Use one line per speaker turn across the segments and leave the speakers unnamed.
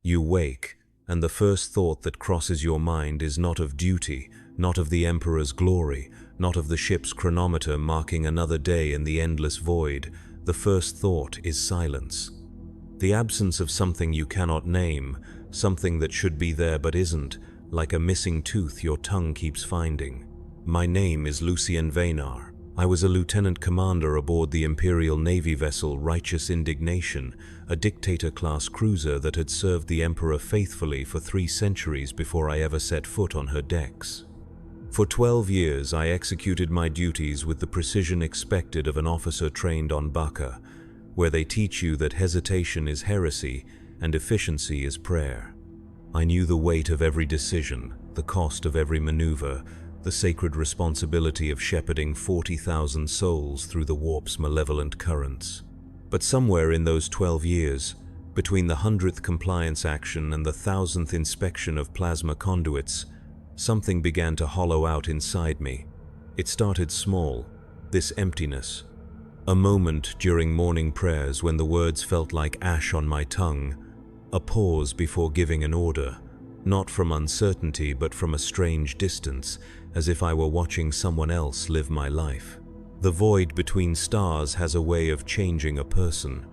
You wake, and the first thought that crosses your mind is not of duty, not of the Emperor's glory, not of the ship's chronometer marking another day in the endless void. The first thought is silence. The absence of something you cannot name, something that should be there but isn't, like a missing tooth your tongue keeps finding. My name is Lucien Vaynar. I was a lieutenant commander aboard the Imperial Navy vessel Righteous Indignation, a dictator-class cruiser that had served the Emperor faithfully for 3 centuries before I ever set foot on her decks. For 12 years, I executed my duties with the precision expected of an officer trained on Baka, where they teach you that hesitation is heresy and efficiency is prayer. I knew the weight of every decision, the cost of every maneuver, the sacred responsibility of shepherding 40,000 souls through the warp's malevolent currents. But somewhere in those 12 years, between the 100th compliance action and the 1000th inspection of plasma conduits, something began to hollow out inside me. It started small, this emptiness. A moment during morning prayers when the words felt like ash on my tongue, a pause before giving an order, not from uncertainty but from a strange distance, as if I were watching someone else live my life. The void between stars has a way of changing a person,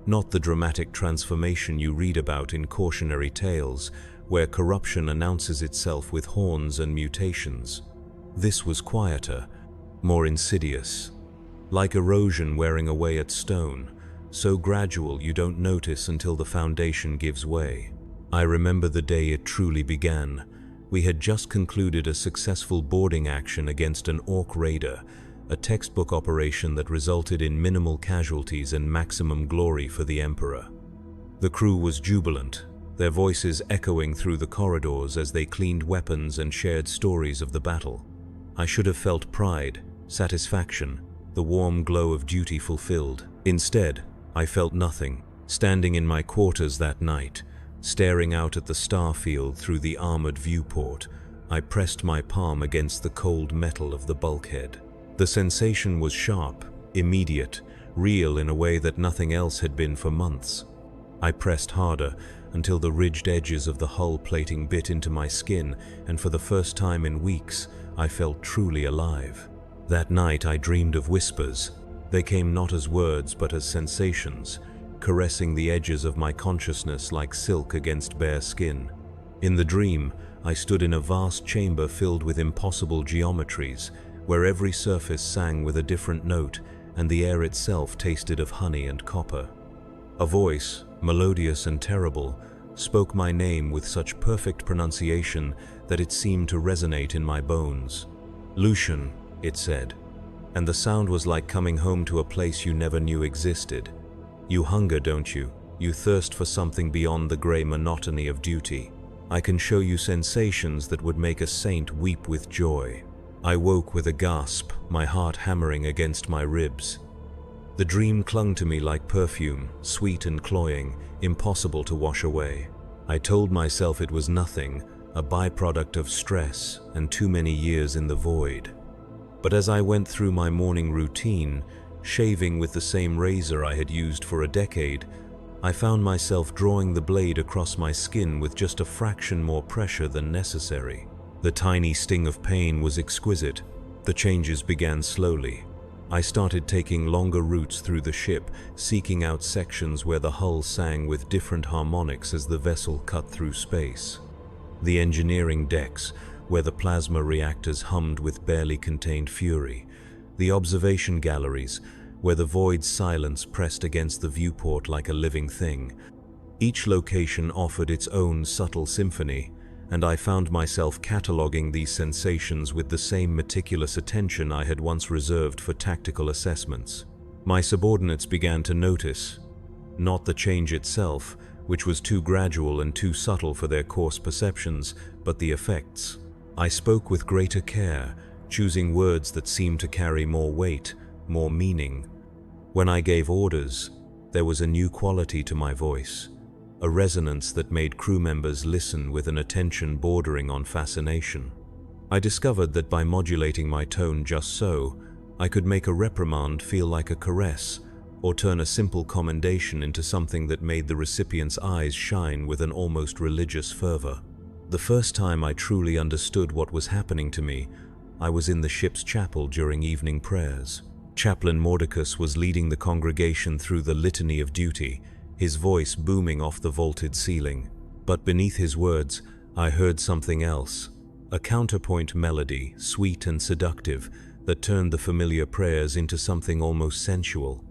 not the dramatic transformation you read about in cautionary tales, where corruption announces itself with horns and mutations. This was quieter, more insidious. Like erosion wearing away at stone, so gradual you don't notice until the foundation gives way. I remember the day it truly began. We had just concluded a successful boarding action against an Orc raider, a textbook operation that resulted in minimal casualties and maximum glory for the Emperor. The crew was jubilant, their voices echoing through the corridors as they cleaned weapons and shared stories of the battle. I should have felt pride, satisfaction, the warm glow of duty fulfilled. Instead, I felt nothing, standing in my quarters that night, staring out at the star field through the armored viewport. I pressed my palm against the cold metal of the bulkhead. The sensation was sharp, immediate, real in a way that nothing else had been for months. I pressed harder until the ridged edges of the hull plating bit into my skin, and for the first time in weeks, I felt truly alive. That night I dreamed of whispers. They came not as words but as sensations, caressing the edges of my consciousness like silk against bare skin. In the dream, I stood in a vast chamber filled with impossible geometries, where every surface sang with a different note, and the air itself tasted of honey and copper. A voice, melodious and terrible, spoke my name with such perfect pronunciation that it seemed to resonate in my bones. "Lucian," it said, and the sound was like coming home to a place you never knew existed. "You hunger, don't you? You thirst for something beyond the gray monotony of duty. I can show you sensations that would make a saint weep with joy." I woke with a gasp, my heart hammering against my ribs. The dream clung to me like perfume, sweet and cloying, impossible to wash away. I told myself it was nothing, a byproduct of stress and too many years in the void. But as I went through my morning routine, shaving with the same razor I had used for a decade, I found myself drawing the blade across my skin with just a fraction more pressure than necessary. The tiny sting of pain was exquisite. The changes began slowly. I started taking longer routes through the ship, seeking out sections where the hull sang with different harmonics as the vessel cut through space. The engineering decks, where the plasma reactors hummed with barely contained fury. The observation galleries, where the void's silence pressed against the viewport like a living thing. Each location offered its own subtle symphony, and I found myself cataloging these sensations with the same meticulous attention I had once reserved for tactical assessments. My subordinates began to notice, not the change itself, which was too gradual and too subtle for their coarse perceptions, but the effects. I spoke with greater care, choosing words that seemed to carry more weight, more meaning. When I gave orders, there was a new quality to my voice, a resonance that made crew members listen with an attention bordering on fascination. I discovered that by modulating my tone just so, I could make a reprimand feel like a caress, or turn a simple commendation into something that made the recipient's eyes shine with an almost religious fervor. The first time I truly understood what was happening to me, I was in the ship's chapel during evening prayers. Chaplain Mordecus was leading the congregation through the litany of duty, his voice booming off the vaulted ceiling. But beneath his words, I heard something else, a counterpoint melody, sweet and seductive, that turned the familiar prayers into something almost sensual.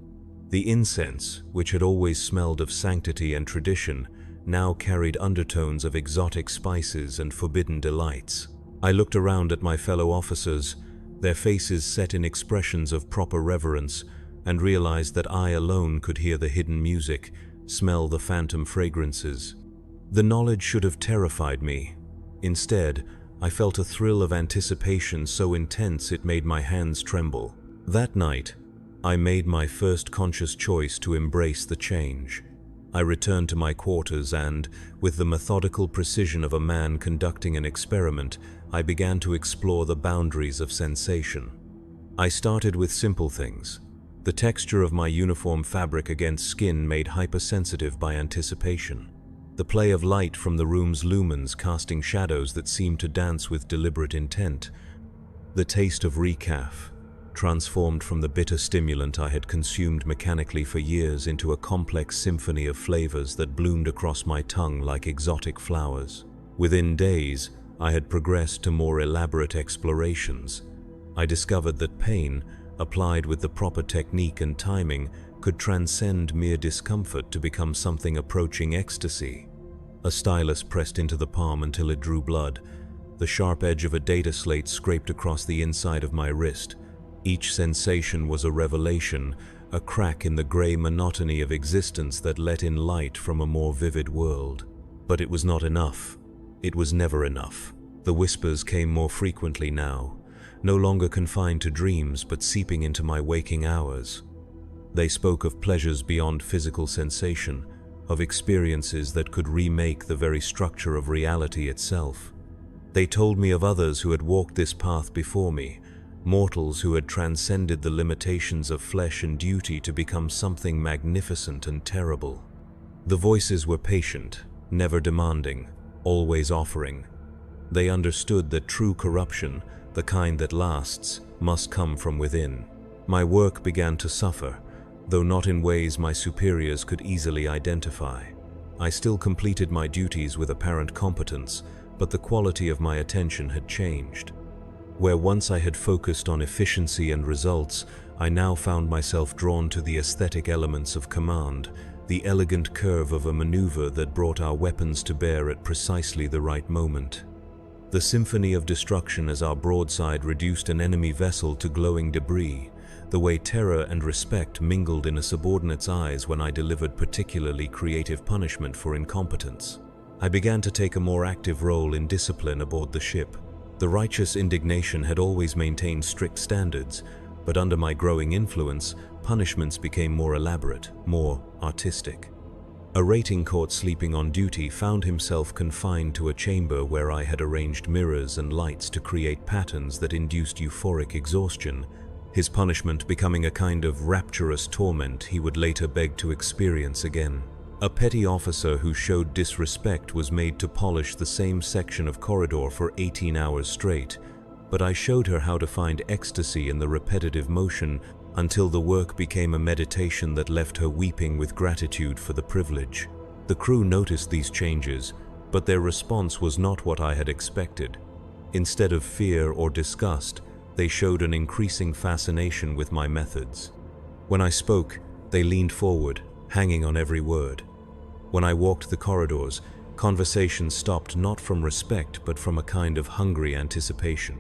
The incense, which had always smelled of sanctity and tradition, now carried undertones of exotic spices and forbidden delights. I looked around at my fellow officers, their faces set in expressions of proper reverence, and realized that I alone could hear the hidden music, smell the phantom fragrances. The knowledge should have terrified me. Instead, I felt a thrill of anticipation so intense it made my hands tremble. That night, I made my first conscious choice to embrace the change. I returned to my quarters and, with the methodical precision of a man conducting an experiment, I began to explore the boundaries of sensation. I started with simple things. The texture of my uniform fabric against skin made hypersensitive by anticipation. The play of light from the room's lumens casting shadows that seemed to dance with deliberate intent. The taste of recaf, transformed from the bitter stimulant I had consumed mechanically for years into a complex symphony of flavors that bloomed across my tongue like exotic flowers. Within days, I had progressed to more elaborate explorations. I discovered that pain, applied with the proper technique and timing, could transcend mere discomfort to become something approaching ecstasy. A stylus pressed into the palm until it drew blood. The sharp edge of a data slate scraped across the inside of my wrist. Each sensation was a revelation, a crack in the gray monotony of existence that let in light from a more vivid world. But it was not enough. It was never enough. The whispers came more frequently now, no longer confined to dreams but seeping into my waking hours. They spoke of pleasures beyond physical sensation, of experiences that could remake the very structure of reality itself. They told me of others who had walked this path before me, mortals who had transcended the limitations of flesh and duty to become something magnificent and terrible. The voices were patient, never demanding, always offering. They understood that true corruption, the kind that lasts, must come from within. My work began to suffer, though not in ways my superiors could easily identify. I still completed my duties with apparent competence, but the quality of my attention had changed. Where once I had focused on efficiency and results, I now found myself drawn to the aesthetic elements of command, the elegant curve of a maneuver that brought our weapons to bear at precisely the right moment. The symphony of destruction as our broadside reduced an enemy vessel to glowing debris, the way terror and respect mingled in a subordinate's eyes when I delivered particularly creative punishment for incompetence. I began to take a more active role in discipline aboard the ship. The righteous indignation had always maintained strict standards, but under my growing influence, punishments became more elaborate, more artistic. A rating court sleeping on duty found himself confined to a chamber where I had arranged mirrors and lights to create patterns that induced euphoric exhaustion, his punishment becoming a kind of rapturous torment he would later beg to experience again. A petty officer who showed disrespect was made to polish the same section of corridor for 18 hours straight, but I showed her how to find ecstasy in the repetitive motion until the work became a meditation that left her weeping with gratitude for the privilege. The crew noticed these changes, but their response was not what I had expected. Instead of fear or disgust, they showed an increasing fascination with my methods. When I spoke, they leaned forward, hanging on every word. When I walked the corridors, conversation stopped not from respect but from a kind of hungry anticipation.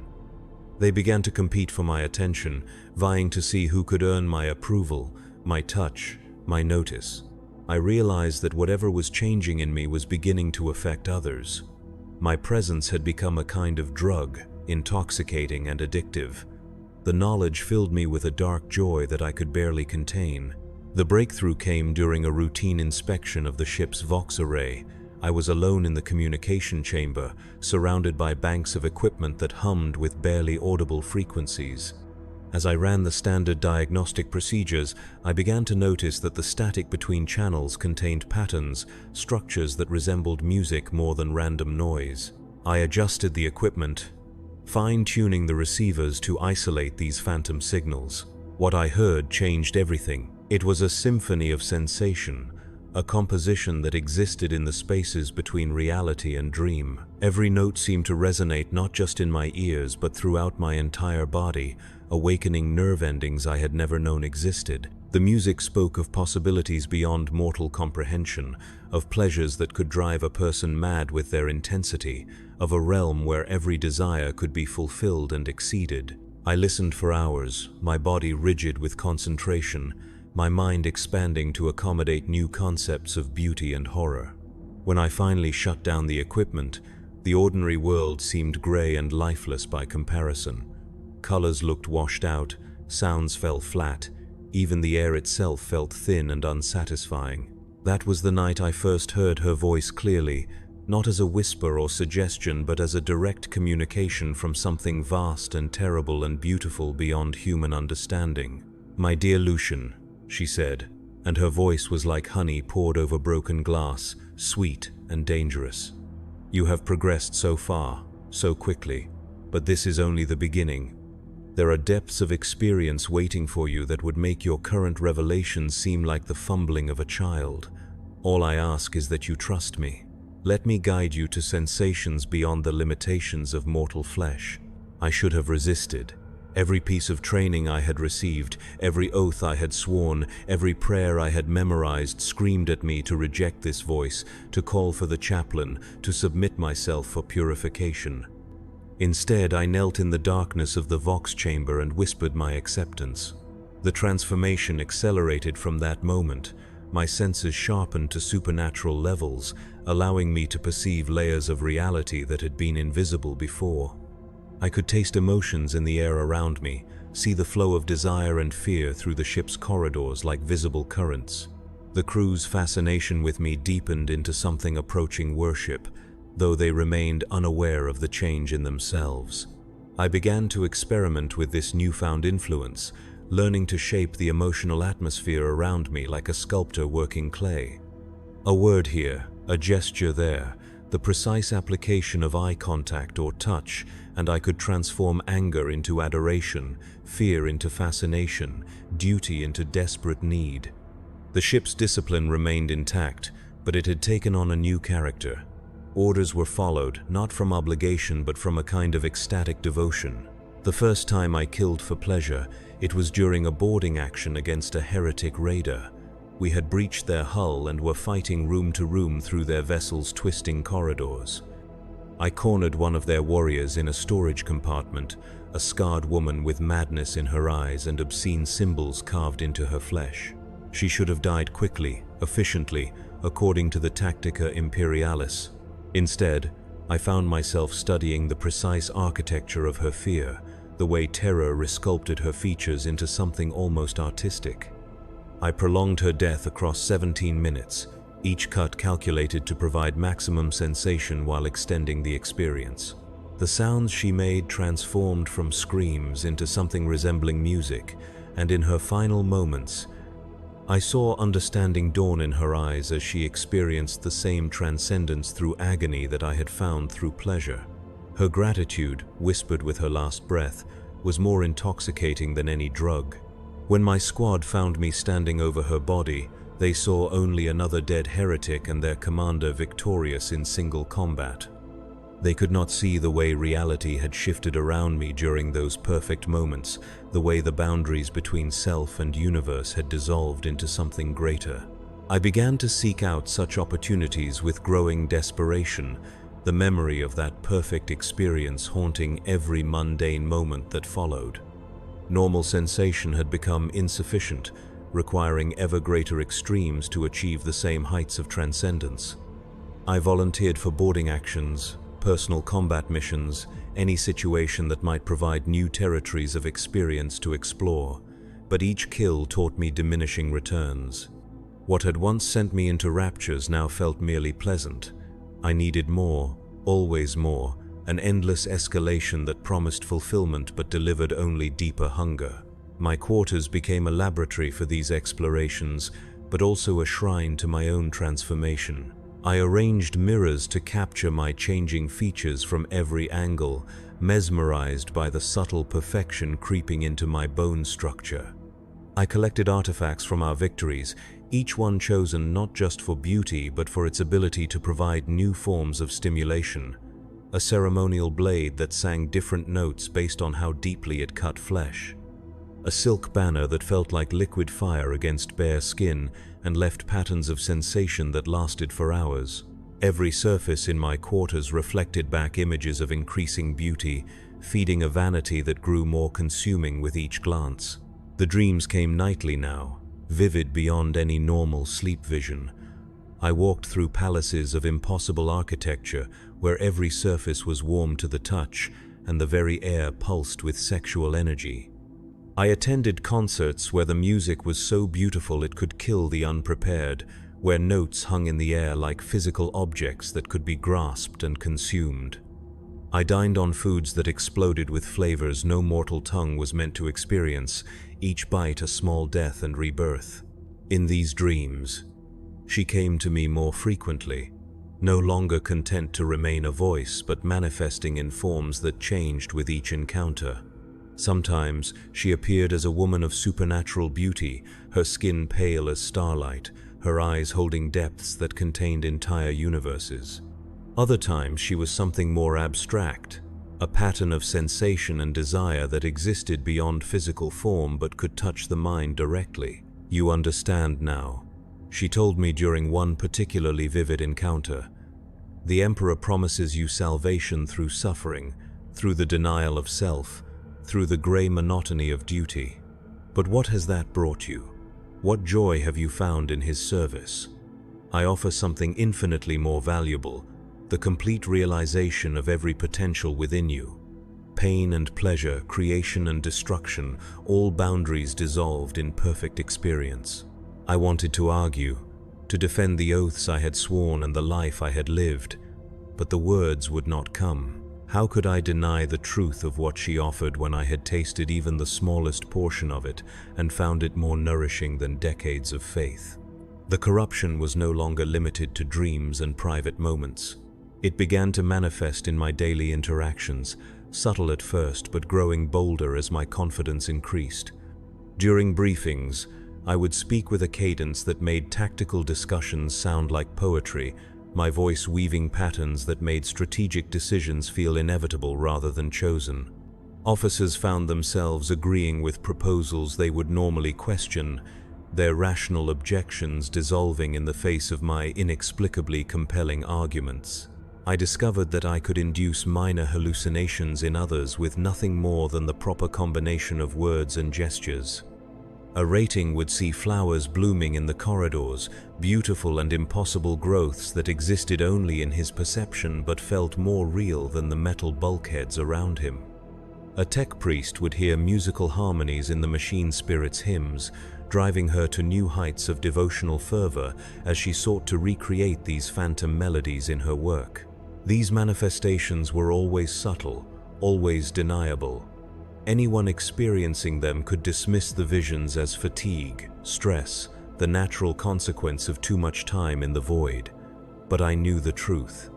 They began to compete for my attention, vying to see who could earn my approval, my touch, my notice. I realized that whatever was changing in me was beginning to affect others. My presence had become a kind of drug, intoxicating and addictive. The knowledge filled me with a dark joy that I could barely contain. The breakthrough came during a routine inspection of the ship's Vox array. I was alone in the communication chamber, surrounded by banks of equipment that hummed with barely audible frequencies. As I ran the standard diagnostic procedures, I began to notice that the static between channels contained patterns, structures that resembled music more than random noise. I adjusted the equipment, fine-tuning the receivers to isolate these phantom signals. What I heard changed everything. It was a symphony of sensation, a composition that existed in the spaces between reality and dream. Every note seemed to resonate not just in my ears but throughout my entire body, awakening nerve endings I had never known existed. The music spoke of possibilities beyond mortal comprehension, of pleasures that could drive a person mad with their intensity, of a realm where every desire could be fulfilled and exceeded. I listened for hours, my body rigid with concentration, my mind expanding to accommodate new concepts of beauty and horror. When I finally shut down the equipment, the ordinary world seemed gray and lifeless by comparison. Colors looked washed out, sounds fell flat, even the air itself felt thin and unsatisfying. That was the night I first heard her voice clearly, not as a whisper or suggestion, but as a direct communication from something vast and terrible and beautiful beyond human understanding. "My dear Lucian," she said, and her voice was like honey poured over broken glass, sweet and dangerous. "You have progressed so far, so quickly, but this is only the beginning. There are depths of experience waiting for you that would make your current revelations seem like the fumbling of a child. All I ask is that you trust me. Let me guide you to sensations beyond the limitations of mortal flesh." I should have resisted. Every piece of training I had received, every oath I had sworn, every prayer I had memorized screamed at me to reject this voice, to call for the chaplain, to submit myself for purification. Instead, I knelt in the darkness of the vox chamber and whispered my acceptance. The transformation accelerated from that moment. My senses sharpened to supernatural levels, allowing me to perceive layers of reality that had been invisible before. I could taste emotions in the air around me, see the flow of desire and fear through the ship's corridors like visible currents. The crew's fascination with me deepened into something approaching worship, though they remained unaware of the change in themselves. I began to experiment with this newfound influence, learning to shape the emotional atmosphere around me like a sculptor working clay. A word here, a gesture there, the precise application of eye contact or touch, and I could transform anger into adoration, fear into fascination, duty into desperate need. The ship's discipline remained intact, but it had taken on a new character. Orders were followed, not from obligation but from a kind of ecstatic devotion. The first time I killed for pleasure, it was during a boarding action against a heretic raider. We had breached their hull and were fighting room to room through their vessel's twisting corridors. I cornered one of their warriors in a storage compartment, a scarred woman with madness in her eyes and obscene symbols carved into her flesh. She should have died quickly, efficiently, according to the Tactica Imperialis. Instead, I found myself studying the precise architecture of her fear, the way terror resculpted her features into something almost artistic. I prolonged her death across 17 minutes, each cut calculated to provide maximum sensation while extending the experience. The sounds she made transformed from screams into something resembling music, and in her final moments, I saw understanding dawn in her eyes as she experienced the same transcendence through agony that I had found through pleasure. Her gratitude, whispered with her last breath, was more intoxicating than any drug. When my squad found me standing over her body, they saw only another dead heretic and their commander victorious in single combat. They could not see the way reality had shifted around me during those perfect moments, the way the boundaries between self and universe had dissolved into something greater. I began to seek out such opportunities with growing desperation, the memory of that perfect experience haunting every mundane moment that followed. Normal sensation had become insufficient, requiring ever greater extremes to achieve the same heights of transcendence. I volunteered for boarding actions, personal combat missions, any situation that might provide new territories of experience to explore, but each kill taught me diminishing returns. What had once sent me into raptures now felt merely pleasant. I needed more, always more, an endless escalation that promised fulfillment but delivered only deeper hunger. My quarters became a laboratory for these explorations, but also a shrine to my own transformation. I arranged mirrors to capture my changing features from every angle, mesmerized by the subtle perfection creeping into my bone structure. I collected artifacts from our victories, each one chosen not just for beauty but for its ability to provide new forms of stimulation. A ceremonial blade that sang different notes based on how deeply it cut flesh. A silk banner that felt like liquid fire against bare skin and left patterns of sensation that lasted for hours. Every surface in my quarters reflected back images of increasing beauty, feeding a vanity that grew more consuming with each glance. The dreams came nightly now, vivid beyond any normal sleep vision. I walked through palaces of impossible architecture where every surface was warm to the touch and the very air pulsed with sexual energy. I attended concerts where the music was so beautiful it could kill the unprepared, where notes hung in the air like physical objects that could be grasped and consumed. I dined on foods that exploded with flavors no mortal tongue was meant to experience, each bite a small death and rebirth. In these dreams, she came to me more frequently, no longer content to remain a voice but manifesting in forms that changed with each encounter. Sometimes she appeared as a woman of supernatural beauty, her skin pale as starlight, her eyes holding depths that contained entire universes. Other times she was something more abstract, a pattern of sensation and desire that existed beyond physical form but could touch the mind directly. "You understand now," she told me during one particularly vivid encounter. "The Emperor promises you salvation through suffering, through the denial of self, through the gray monotony of duty. But what has that brought you? What joy have you found in his service? I offer something infinitely more valuable, the complete realization of every potential within you. Pain and pleasure, creation and destruction, all boundaries dissolved in perfect experience." I wanted to argue, to defend the oaths I had sworn and the life I had lived, but the words would not come. How could I deny the truth of what she offered when I had tasted even the smallest portion of it and found it more nourishing than decades of faith? The corruption was no longer limited to dreams and private moments. It began to manifest in my daily interactions, subtle at first but growing bolder as my confidence increased. During briefings, I would speak with a cadence that made tactical discussions sound like poetry, my voice weaving patterns that made strategic decisions feel inevitable rather than chosen. Officers found themselves agreeing with proposals they would normally question, their rational objections dissolving in the face of my inexplicably compelling arguments. I discovered that I could induce minor hallucinations in others with nothing more than the proper combination of words and gestures. A rating would see flowers blooming in the corridors, beautiful and impossible growths that existed only in his perception but felt more real than the metal bulkheads around him. A tech priest would hear musical harmonies in the machine spirit's hymns, driving her to new heights of devotional fervor as she sought to recreate these phantom melodies in her work. These manifestations were always subtle, always deniable. Anyone experiencing them could dismiss the visions as fatigue, stress, the natural consequence of too much time in the void. But I knew the truth.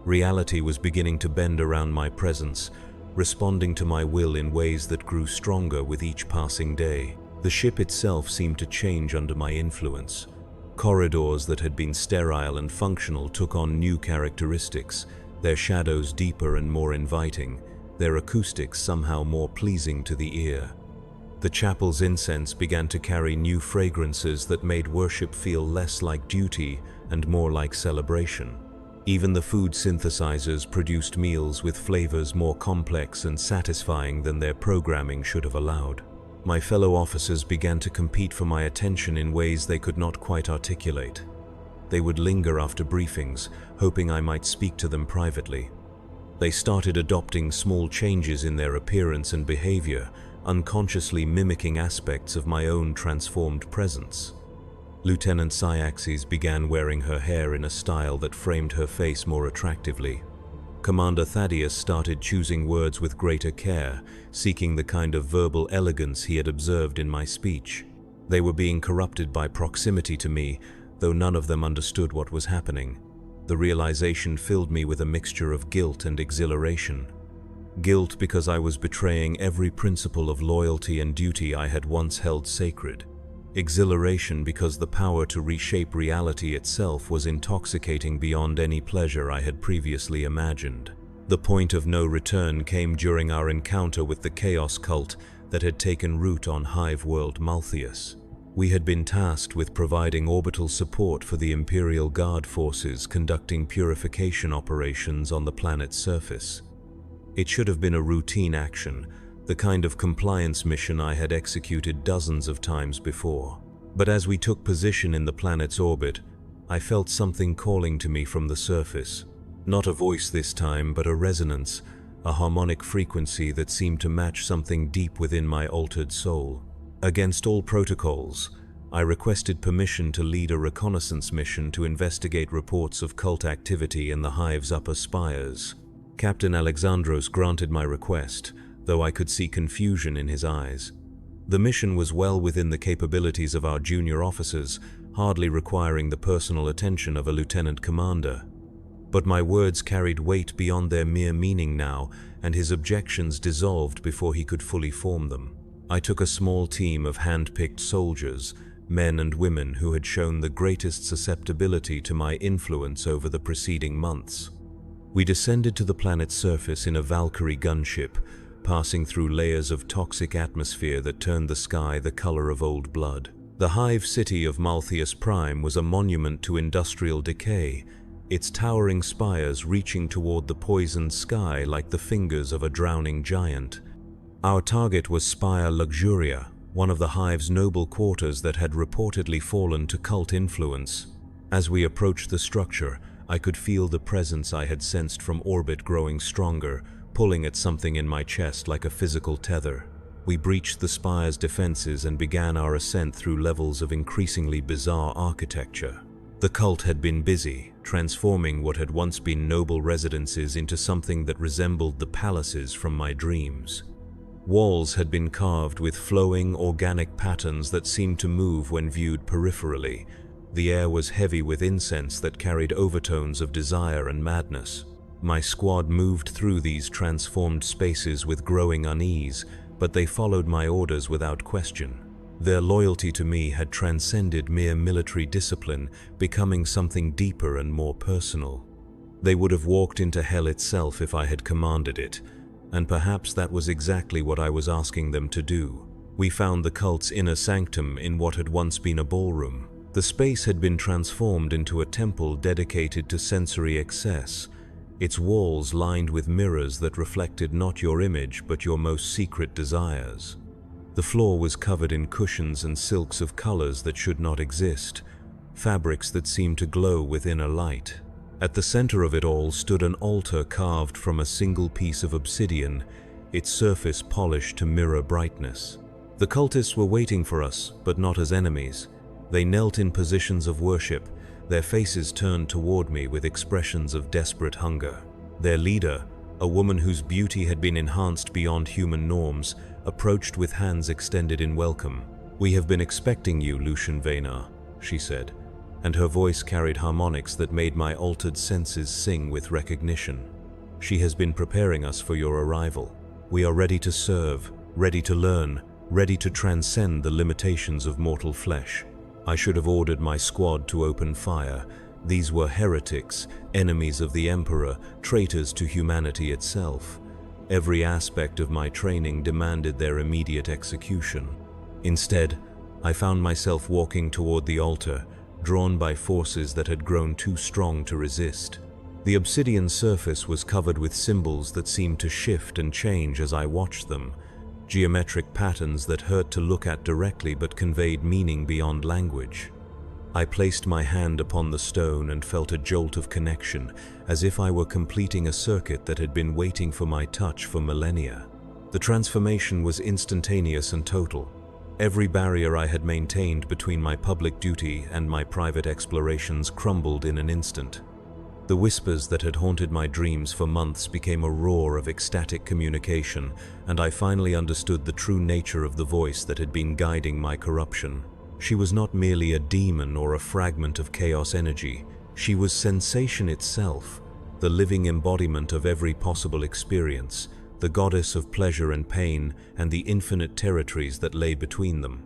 Reality was beginning to bend around my presence, responding to my will in ways that grew stronger with each passing day. The ship itself seemed to change under my influence. Corridors that had been sterile and functional took on new characteristics, their shadows deeper and more inviting, their acoustics somehow more pleasing to the ear. The chapel's incense began to carry new fragrances that made worship feel less like duty and more like celebration. Even the food synthesizers produced meals with flavors more complex and satisfying than their programming should have allowed. My fellow officers began to compete for my attention in ways they could not quite articulate. They would linger after briefings, hoping I might speak to them privately. They started adopting small changes in their appearance and behavior, unconsciously mimicking aspects of my own transformed presence. Lieutenant Syaxes began wearing her hair in a style that framed her face more attractively. Commander Thaddeus started choosing words with greater care, seeking the kind of verbal elegance he had observed in my speech. They were being corrupted by proximity to me, though none of them understood what was happening. The realization filled me with a mixture of guilt and exhilaration. Guilt because I was betraying every principle of loyalty and duty I had once held sacred. Exhilaration because the power to reshape reality itself was intoxicating beyond any pleasure I had previously imagined. The point of no return came during our encounter with the Chaos cult that had taken root on Hive World Malthaeus. We had been tasked with providing orbital support for the Imperial Guard forces conducting purification operations on the planet's surface. It should have been a routine action, the kind of compliance mission I had executed dozens of times before. But as we took position in the planet's orbit, I felt something calling to me from the surface. Not a voice this time, but a resonance, a harmonic frequency that seemed to match something deep within my altered soul. Against all protocols, I requested permission to lead a reconnaissance mission to investigate reports of cult activity in the Hive's upper spires. Captain Alexandros granted my request, though I could see confusion in his eyes. The mission was well within the capabilities of our junior officers, hardly requiring the personal attention of a lieutenant commander. But my words carried weight beyond their mere meaning now, and his objections dissolved before he could fully form them. I took a small team of hand-picked soldiers, men and women who had shown the greatest susceptibility to my influence over the preceding months. We descended to the planet's surface in a Valkyrie gunship, passing through layers of toxic atmosphere that turned the sky the color of old blood. The Hive city of Malthaeus Prime was a monument to industrial decay, its towering spires reaching toward the poisoned sky like the fingers of a drowning giant. Our target was Spire Luxuria, one of the Hive's noble quarters that had reportedly fallen to cult influence. As we approached the structure, I could feel the presence I had sensed from orbit growing stronger, pulling at something in my chest like a physical tether. We breached the spire's defenses and began our ascent through levels of increasingly bizarre architecture. The cult had been busy, transforming what had once been noble residences into something that resembled the palaces from my dreams. Walls had been carved with flowing, organic patterns that seemed to move when viewed peripherally. The air was heavy with incense that carried overtones of desire and madness. My squad moved through these transformed spaces with growing unease, but they followed my orders without question. Their loyalty to me had transcended mere military discipline, becoming something deeper and more personal. They would have walked into hell itself if I had commanded it, and perhaps that was exactly what I was asking them to do. We found the cult's inner sanctum in what had once been a ballroom. The space had been transformed into a temple dedicated to sensory excess, its walls lined with mirrors that reflected not your image but your most secret desires. The floor was covered in cushions and silks of colors that should not exist, fabrics that seemed to glow with inner light. At the center of it all stood an altar carved from a single piece of obsidian, its surface polished to mirror brightness. The cultists were waiting for us, but not as enemies. They knelt in positions of worship, their faces turned toward me with expressions of desperate hunger. Their leader, a woman whose beauty had been enhanced beyond human norms, approached with hands extended in welcome. "We have been expecting you, Lucian Vaynar," she said, and her voice carried harmonics that made my altered senses sing with recognition. "She has been preparing us for your arrival. We are ready to serve, ready to learn, ready to transcend the limitations of mortal flesh." I should have ordered my squad to open fire. These were heretics, enemies of the Emperor, traitors to humanity itself. Every aspect of my training demanded their immediate execution. Instead, I found myself walking toward the altar, drawn by forces that had grown too strong to resist. The obsidian surface was covered with symbols that seemed to shift and change as I watched them. Geometric patterns that hurt to look at directly but conveyed meaning beyond language. I placed my hand upon the stone and felt a jolt of connection, as if I were completing a circuit that had been waiting for my touch for millennia. The transformation was instantaneous and total. Every barrier I had maintained between my public duty and my private explorations crumbled in an instant. The whispers that had haunted my dreams for months became a roar of ecstatic communication, and I finally understood the true nature of the voice that had been guiding my corruption. She was not merely a demon or a fragment of chaos energy. She was sensation itself, the living embodiment of every possible experience, the goddess of pleasure and pain, and the infinite territories that lay between them.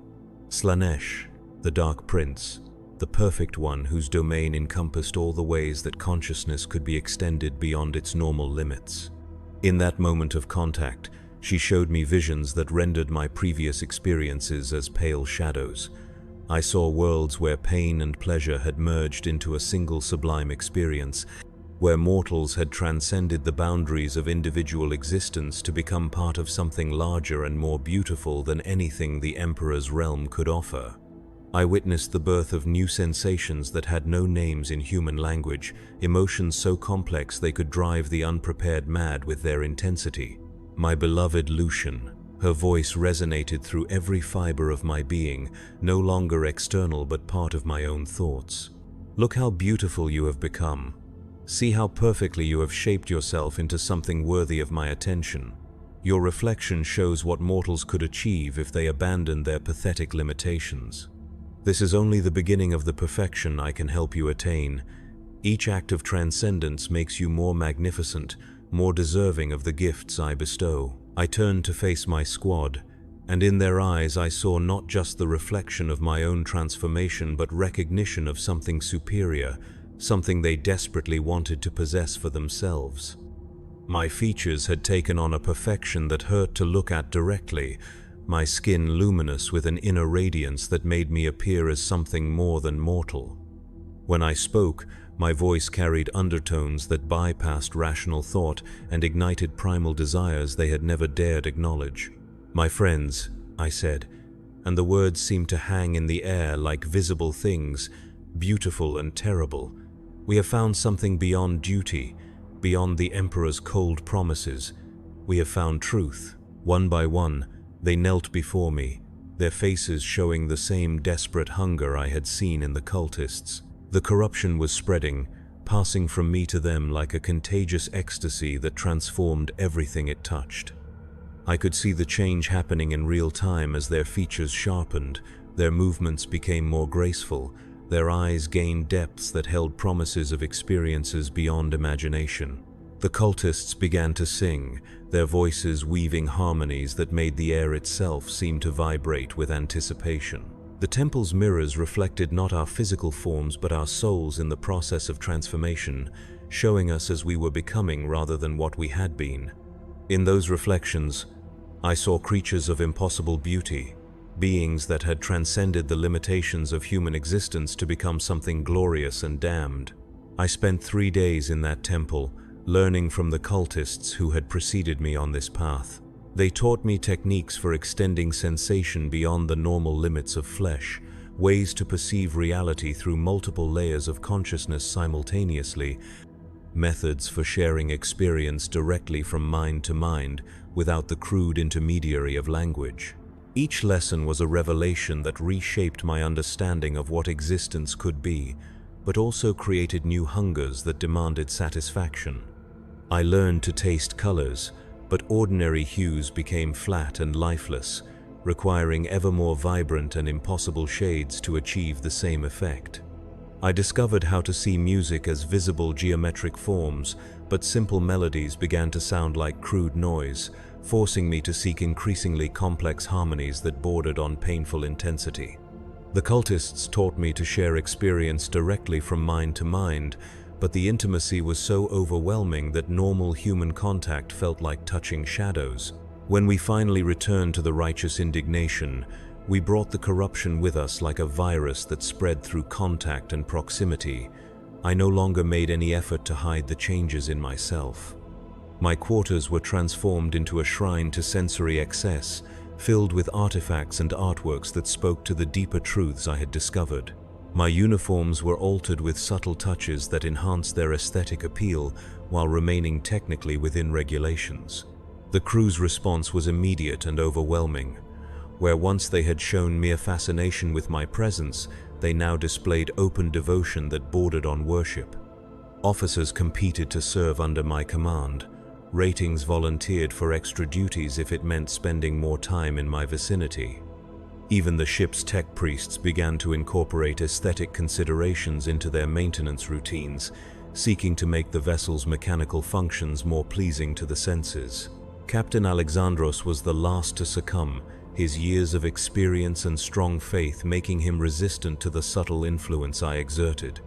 Slaanesh, the Dark Prince, the perfect one whose domain encompassed all the ways that consciousness could be extended beyond its normal limits. In that moment of contact, she showed me visions that rendered my previous experiences as pale shadows. I saw worlds where pain and pleasure had merged into a single sublime experience, where mortals had transcended the boundaries of individual existence to become part of something larger and more beautiful than anything the Emperor's realm could offer. I witnessed the birth of new sensations that had no names in human language, emotions so complex they could drive the unprepared mad with their intensity. My beloved Lucian, her voice resonated through every fiber of my being, no longer external but part of my own thoughts. Look how beautiful you have become. See how perfectly you have shaped yourself into something worthy of my attention. Your reflection shows what mortals could achieve if they abandoned their pathetic limitations. This is only the beginning of the perfection I can help you attain. Each act of transcendence makes you more magnificent, more deserving of the gifts I bestow. I turned to face my squad, and in their eyes I saw not just the reflection of my own transformation but recognition of something superior, something they desperately wanted to possess for themselves. My features had taken on a perfection that hurt to look at directly, my skin luminous with an inner radiance that made me appear as something more than mortal. When I spoke, my voice carried undertones that bypassed rational thought and ignited primal desires they had never dared acknowledge. "My friends," I said, and the words seemed to hang in the air like visible things, beautiful and terrible. "We have found something beyond duty, beyond the Emperor's cold promises. We have found truth." One by one, they knelt before me, their faces showing the same desperate hunger I had seen in the cultists. The corruption was spreading, passing from me to them like a contagious ecstasy that transformed everything it touched. I could see the change happening in real time as their features sharpened, their movements became more graceful, their eyes gained depths that held promises of experiences beyond imagination. The cultists began to sing, their voices weaving harmonies that made the air itself seem to vibrate with anticipation. The temple's mirrors reflected not our physical forms but our souls in the process of transformation, showing us as we were becoming rather than what we had been. In those reflections, I saw creatures of impossible beauty, beings that had transcended the limitations of human existence to become something glorious and damned. I spent 3 days in that temple, learning from the cultists who had preceded me on this path. They taught me techniques for extending sensation beyond the normal limits of flesh, ways to perceive reality through multiple layers of consciousness simultaneously, methods for sharing experience directly from mind to mind without the crude intermediary of language. Each lesson was a revelation that reshaped my understanding of what existence could be, but also created new hungers that demanded satisfaction. I learned to taste colors, but ordinary hues became flat and lifeless, requiring ever more vibrant and impossible shades to achieve the same effect. I discovered how to see music as visible geometric forms, but simple melodies began to sound like crude noise, forcing me to seek increasingly complex harmonies that bordered on painful intensity. The cultists taught me to share experience directly from mind to mind, but the intimacy was so overwhelming that normal human contact felt like touching shadows. When we finally returned to the righteous indignation, we brought the corruption with us like a virus that spread through contact and proximity. I no longer made any effort to hide the changes in myself. My quarters were transformed into a shrine to sensory excess, filled with artifacts and artworks that spoke to the deeper truths I had discovered. My uniforms were altered with subtle touches that enhanced their aesthetic appeal while remaining technically within regulations. The crew's response was immediate and overwhelming. Where once they had shown mere fascination with my presence, they now displayed open devotion that bordered on worship. Officers competed to serve under my command. Ratings volunteered for extra duties if it meant spending more time in my vicinity. Even the ship's tech priests began to incorporate aesthetic considerations into their maintenance routines, seeking to make the vessel's mechanical functions more pleasing to the senses. Captain Alexandros was the last to succumb, his years of experience and strong faith making him resistant to the subtle influence I exerted.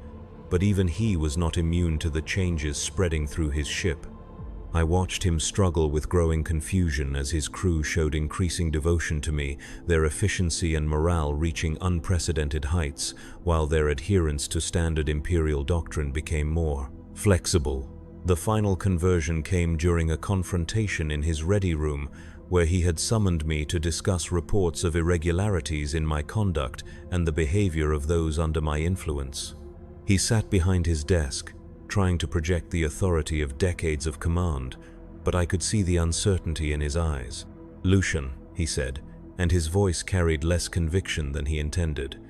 But even he was not immune to the changes spreading through his ship. I watched him struggle with growing confusion as his crew showed increasing devotion to me, their efficiency and morale reaching unprecedented heights, while their adherence to standard Imperial doctrine became more flexible. The final conversion came during a confrontation in his ready room, where he had summoned me to discuss reports of irregularities in my conduct and the behavior of those under my influence. He sat behind his desk, trying to project the authority of decades of command, but I could see the uncertainty in his eyes. "Lucian," he said, and his voice carried less conviction than he intended.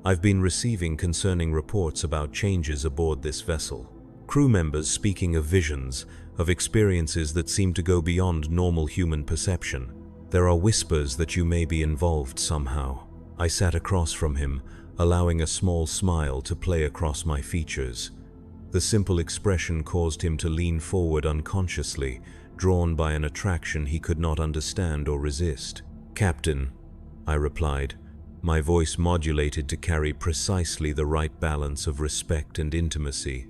"I've been receiving concerning reports about changes aboard this vessel. Crew members speaking of visions, of experiences that seem to go beyond normal human perception. There are whispers that you may be involved somehow." I sat across from him, allowing a small smile to play across my features. The simple expression caused him to lean forward unconsciously, drawn by an attraction he could not understand or resist. "Captain," I replied, my voice modulated to carry precisely the right balance of respect and intimacy.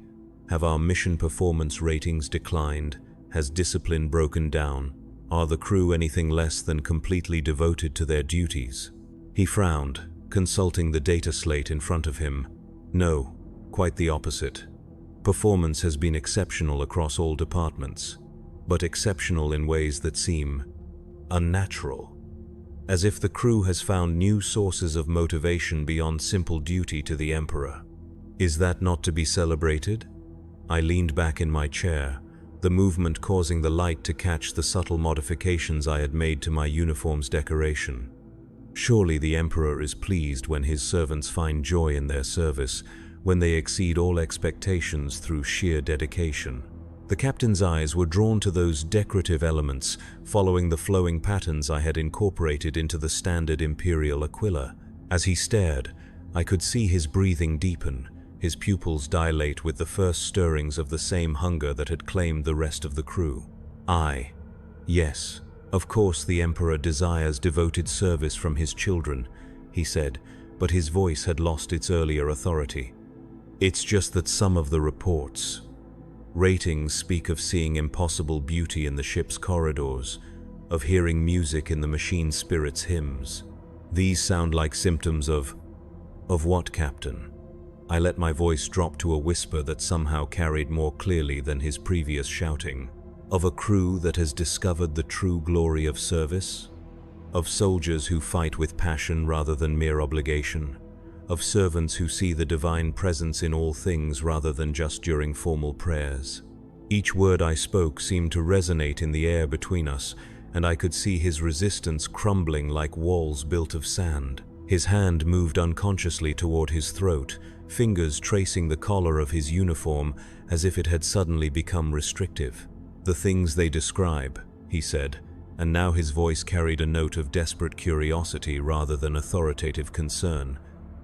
"Have our mission performance ratings declined? Has discipline broken down? Are the crew anything less than completely devoted to their duties?" He frowned, consulting the data slate in front of him. "No, quite the opposite. Performance has been exceptional across all departments, but exceptional in ways that seem unnatural. As if the crew has found new sources of motivation beyond simple duty to the Emperor. Is that not to be celebrated?" I leaned back in my chair, the movement causing the light to catch the subtle modifications I had made to my uniform's decoration. Surely the Emperor is pleased when his servants find joy in their service, when they exceed all expectations through sheer dedication. The captain's eyes were drawn to those decorative elements, following the flowing patterns I had incorporated into the standard Imperial aquila. As he stared, I could see his breathing deepen, his pupils dilate with the first stirrings of the same hunger that had claimed the rest of the crew. "Yes, of course the Emperor desires devoted service from his children," he said, but his voice had lost its earlier authority. "It's just that some of the reports, ratings speak of seeing impossible beauty in the ship's corridors, of hearing music in the machine spirit's hymns. These sound like symptoms of what, Captain?" I let my voice drop to a whisper that somehow carried more clearly than his previous shouting. "Of a crew that has discovered the true glory of service? Of soldiers who fight with passion rather than mere obligation? Of servants who see the divine presence in all things rather than just during formal prayers?" Each word I spoke seemed to resonate in the air between us, and I could see his resistance crumbling like walls built of sand. His hand moved unconsciously toward his throat, fingers tracing the collar of his uniform as if it had suddenly become restrictive. "The things they describe," he said, and now his voice carried a note of desperate curiosity rather than authoritative concern.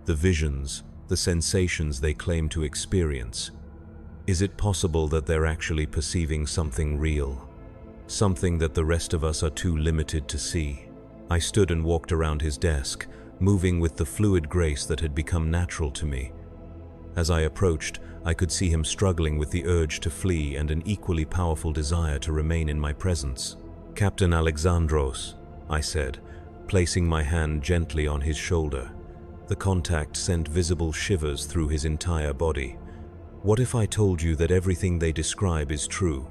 "The visions, the sensations they claim to experience. Is it possible that they're actually perceiving something real? Something that the rest of us are too limited to see?" I stood and walked around his desk, moving with the fluid grace that had become natural to me. As I approached, I could see him struggling with the urge to flee and an equally powerful desire to remain in my presence. "Captain Alexandros," I said, placing my hand gently on his shoulder. The contact sent visible shivers through his entire body. "What if I told you that everything they describe is true?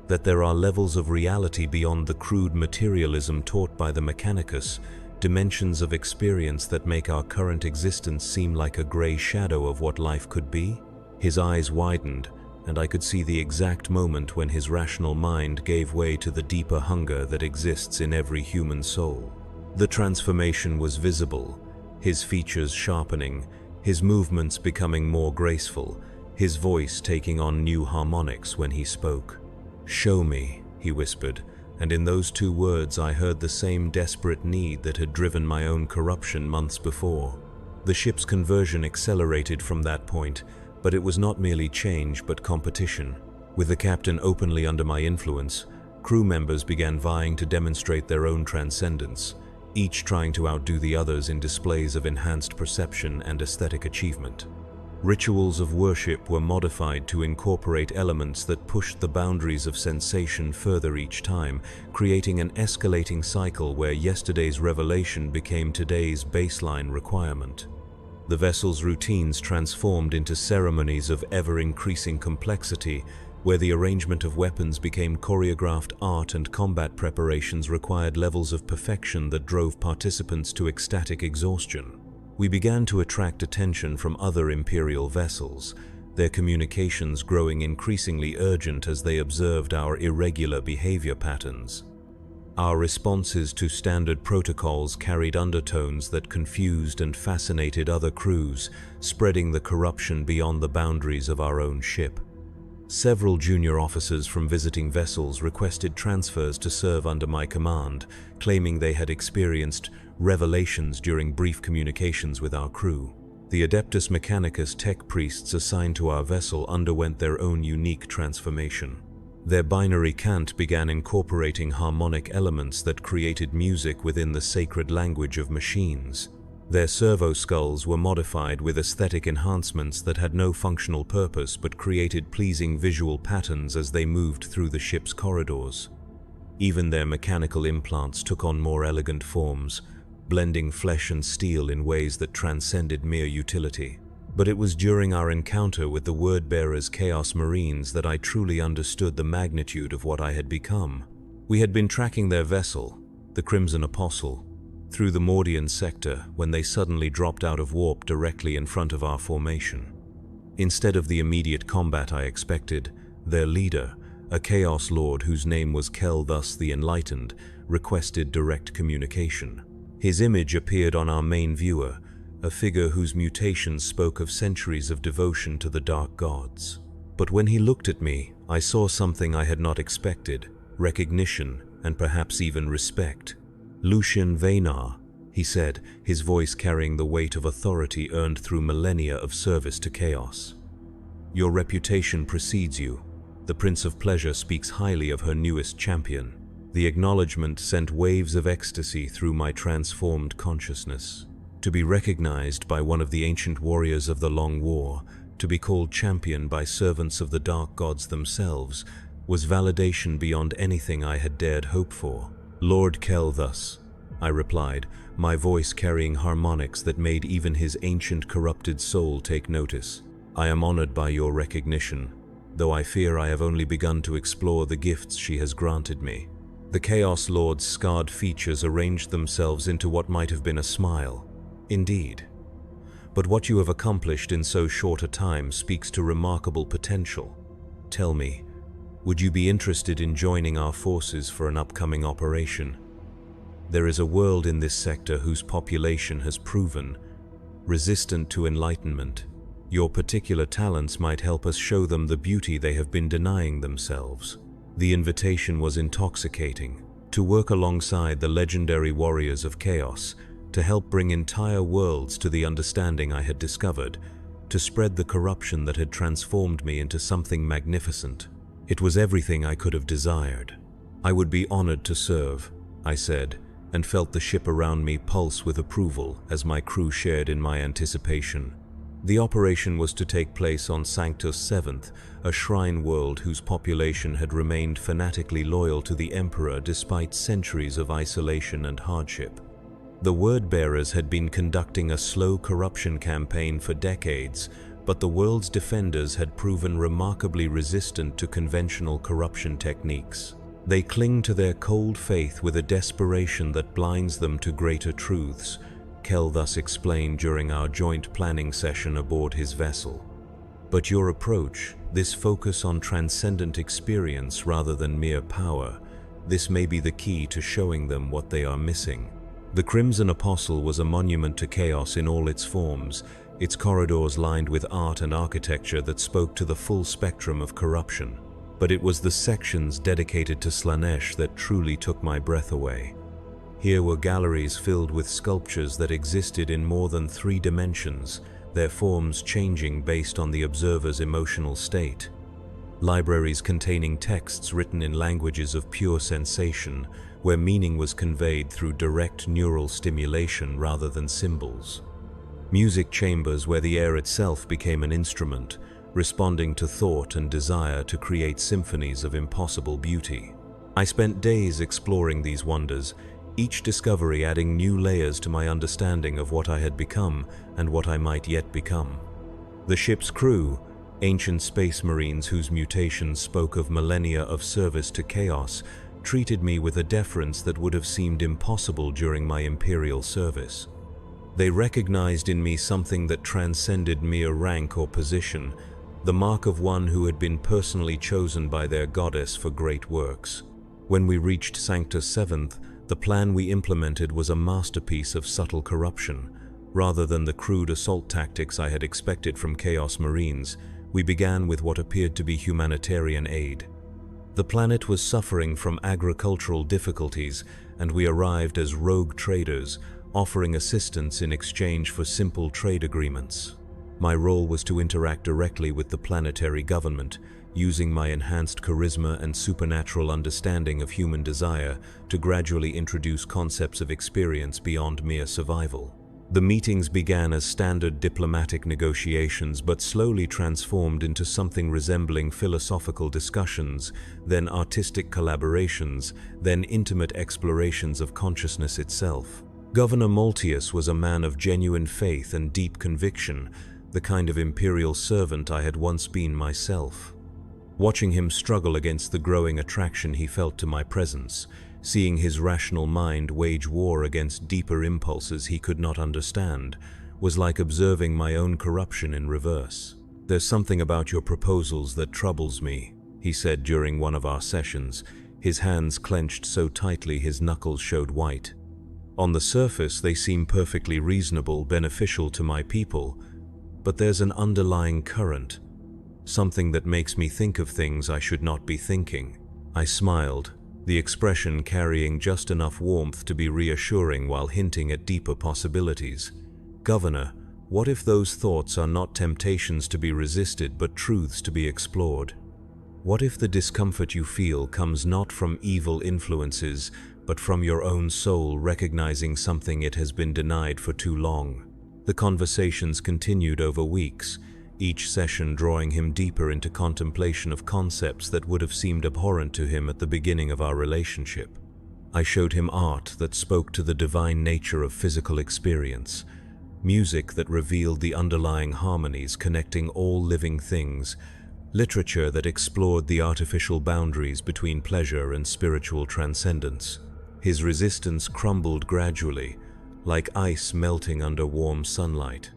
That there are levels of reality beyond the crude materialism taught by the Mechanicus, dimensions of experience that make our current existence seem like a gray shadow of what life could be?" His eyes widened, and I could see the exact moment when his rational mind gave way to the deeper hunger that exists in every human soul. The transformation was visible, his features sharpening, his movements becoming more graceful, his voice taking on new harmonics when he spoke. "Show me," he whispered, and in those two words I heard the same desperate need that had driven my own corruption months before. The ship's conversion accelerated from that point, but it was not merely change but competition. With the captain openly under my influence, crew members began vying to demonstrate their own transcendence, each trying to outdo the others in displays of enhanced perception and aesthetic achievement. Rituals of worship were modified to incorporate elements that pushed the boundaries of sensation further each time, creating an escalating cycle where yesterday's revelation became today's baseline requirement. The vessel's routines transformed into ceremonies of ever-increasing complexity, where the arrangement of weapons became choreographed art and combat preparations required levels of perfection that drove participants to ecstatic exhaustion. We began to attract attention from other Imperial vessels, their communications growing increasingly urgent as they observed our irregular behavior patterns. Our responses to standard protocols carried undertones that confused and fascinated other crews, spreading the corruption beyond the boundaries of our own ship. Several junior officers from visiting vessels requested transfers to serve under my command, claiming they had experienced revelations during brief communications with our crew. The Adeptus Mechanicus tech priests assigned to our vessel underwent their own unique transformation. Their binary cant began incorporating harmonic elements that created music within the sacred language of machines. Their servo skulls were modified with aesthetic enhancements that had no functional purpose but created pleasing visual patterns as they moved through the ship's corridors. Even their mechanical implants took on more elegant forms, blending flesh and steel in ways that transcended mere utility. But it was during our encounter with the Word-bearers Chaos Marines that I truly understood the magnitude of what I had become. We had been tracking their vessel, the Crimson Apostle, through the Mordian sector when they suddenly dropped out of warp directly in front of our formation. Instead of the immediate combat I expected, their leader, a Chaos Lord whose name was Kel thus the Enlightened, requested direct communication. His image appeared on our main viewer, a figure whose mutations spoke of centuries of devotion to the dark gods. But when he looked at me, I saw something I had not expected: recognition and perhaps even respect. "Lucian Vaynar," he said, his voice carrying the weight of authority earned through millennia of service to chaos. "Your reputation precedes you. The Prince of Pleasure speaks highly of her newest champion." The acknowledgement sent waves of ecstasy through my transformed consciousness. To be recognized by one of the ancient warriors of the Long War, to be called champion by servants of the dark gods themselves, was validation beyond anything I had dared hope for. "Lord Kel thus," I replied, my voice carrying harmonics that made even his ancient corrupted soul take notice. "I am honored by your recognition, though I fear I have only begun to explore the gifts she has granted me." The Chaos Lord's scarred features arranged themselves into what might have been a smile. "Indeed. But what you have accomplished in so short a time speaks to remarkable potential. Tell me, would you be interested in joining our forces for an upcoming operation? There is a world in this sector whose population has proven resistant to enlightenment. Your particular talents might help us show them the beauty they have been denying themselves." The invitation was intoxicating. To work alongside the legendary warriors of chaos, to help bring entire worlds to the understanding I had discovered, to spread the corruption that had transformed me into something magnificent. It was everything I could have desired. "I would be honored to serve," I said, and felt the ship around me pulse with approval as my crew shared in my anticipation. The operation was to take place on Sanctus VII, a shrine world whose population had remained fanatically loyal to the Emperor despite centuries of isolation and hardship. The Word-bearers had been conducting a slow corruption campaign for decades, but the world's defenders had proven remarkably resistant to conventional corruption techniques. They cling to their cold faith with a desperation that blinds them to greater truths, Kel thus explained during our joint planning session aboard his vessel. "But your approach, this focus on transcendent experience rather than mere power, this may be the key to showing them what they are missing." The Crimson Apostle was a monument to chaos in all its forms, its corridors lined with art and architecture that spoke to the full spectrum of corruption. But it was the sections dedicated to Slaanesh that truly took my breath away. Here were galleries filled with sculptures that existed in more than 3 dimensions, their forms changing based on the observer's emotional state. Libraries containing texts written in languages of pure sensation, where meaning was conveyed through direct neural stimulation rather than symbols. Music chambers where the air itself became an instrument, responding to thought and desire to create symphonies of impossible beauty. I spent days exploring these wonders, each discovery adding new layers to my understanding of what I had become and what I might yet become. The ship's crew, ancient space marines whose mutations spoke of millennia of service to chaos, treated me with a deference that would have seemed impossible during my imperial service. They recognized in me something that transcended mere rank or position, the mark of one who had been personally chosen by their goddess for great works. When we reached Sanctus 7th, the plan we implemented was a masterpiece of subtle corruption. Rather than the crude assault tactics I had expected from Chaos Marines, we began with what appeared to be humanitarian aid. The planet was suffering from agricultural difficulties, and we arrived as rogue traders, offering assistance in exchange for simple trade agreements. My role was to interact directly with the planetary government, using my enhanced charisma and supernatural understanding of human desire to gradually introduce concepts of experience beyond mere survival. The meetings began as standard diplomatic negotiations but slowly transformed into something resembling philosophical discussions, then artistic collaborations, then intimate explorations of consciousness itself. Governor Maltius was a man of genuine faith and deep conviction, the kind of imperial servant I had once been myself. Watching him struggle against the growing attraction he felt to my presence, seeing his rational mind wage war against deeper impulses he could not understand, was like observing my own corruption in reverse. "There's something about your proposals that troubles me," he said during one of our sessions, his hands clenched so tightly his knuckles showed white. "On the surface, they seem perfectly reasonable, beneficial to my people, but there's an underlying current, something that makes me think of things I should not be thinking." I smiled, the expression carrying just enough warmth to be reassuring while hinting at deeper possibilities. "Governor, what if those thoughts are not temptations to be resisted but truths to be explored? What if the discomfort you feel comes not from evil influences, but from your own soul recognizing something it has been denied for too long?" The conversations continued over weeks, each session drawing him deeper into contemplation of concepts that would have seemed abhorrent to him at the beginning of our relationship. I showed him art that spoke to the divine nature of physical experience, music that revealed the underlying harmonies connecting all living things, literature that explored the artificial boundaries between pleasure and spiritual transcendence. His resistance crumbled gradually, like ice melting under warm sunlight.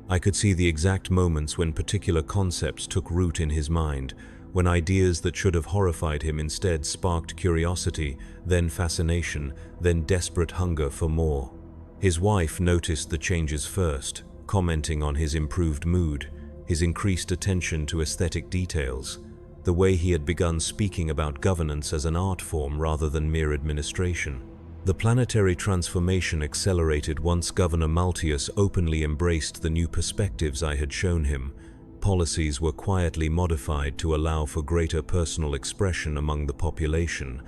I could see the exact moments when particular concepts took root in his mind, when ideas that should have horrified him instead sparked curiosity, then fascination, then desperate hunger for more. His wife noticed the changes first, commenting on his improved mood, his increased attention to aesthetic details, the way he had begun speaking about governance as an art form rather than mere administration. The planetary transformation accelerated once Governor Maltius openly embraced the new perspectives I had shown him. Policies were quietly modified to allow for greater personal expression among the population.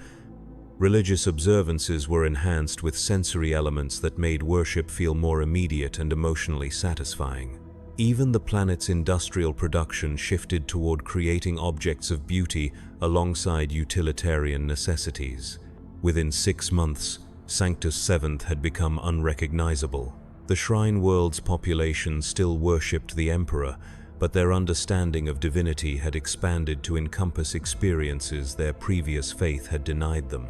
Religious observances were enhanced with sensory elements that made worship feel more immediate and emotionally satisfying. Even the planet's industrial production shifted toward creating objects of beauty alongside utilitarian necessities. Within 6 months, Sanctus 7th had become unrecognizable. The Shrine World's population still worshipped the Emperor, but their understanding of divinity had expanded to encompass experiences their previous faith had denied them.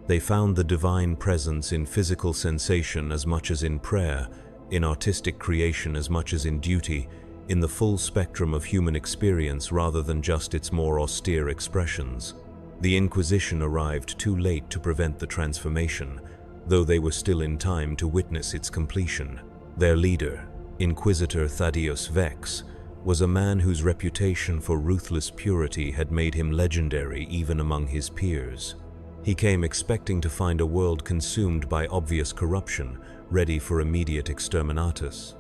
They found the divine presence in physical sensation as much as in prayer, in artistic creation as much as in duty, in the full spectrum of human experience rather than just its more austere expressions. The Inquisition arrived too late to prevent the transformation, though they were still in time to witness its completion. Their leader, Inquisitor Thaddeus Vex was a man whose reputation for ruthless purity had made him legendary even among his peers. He came expecting to find a world consumed by obvious corruption, ready for immediate exterminatus.